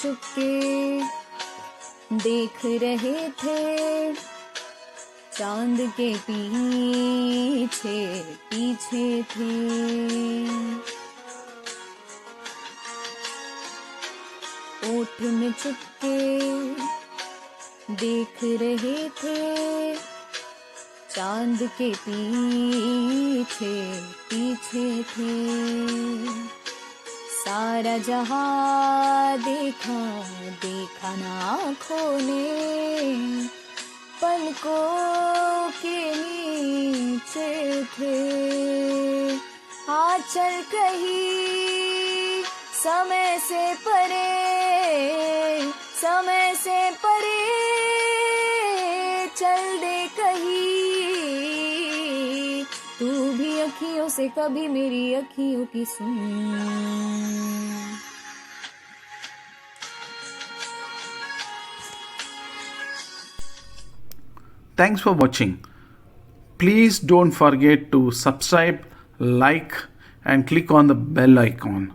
चुपके देख रहे थे, चांद के पीछे पीछे थे। ओठ में चुपके देख रहे थे, चांद के पीछे पीछे थे। सारा जहां देखा देखा ना आँखों ने, पलकों के नीचे थे। आँचल कहीं समय से परे, समय से परे चल दे कहीं। तू भी अखियों से कभी मेरी अखियों की सुन। Thanks for watching. Please don't forget to subscribe, like, and click on the bell icon.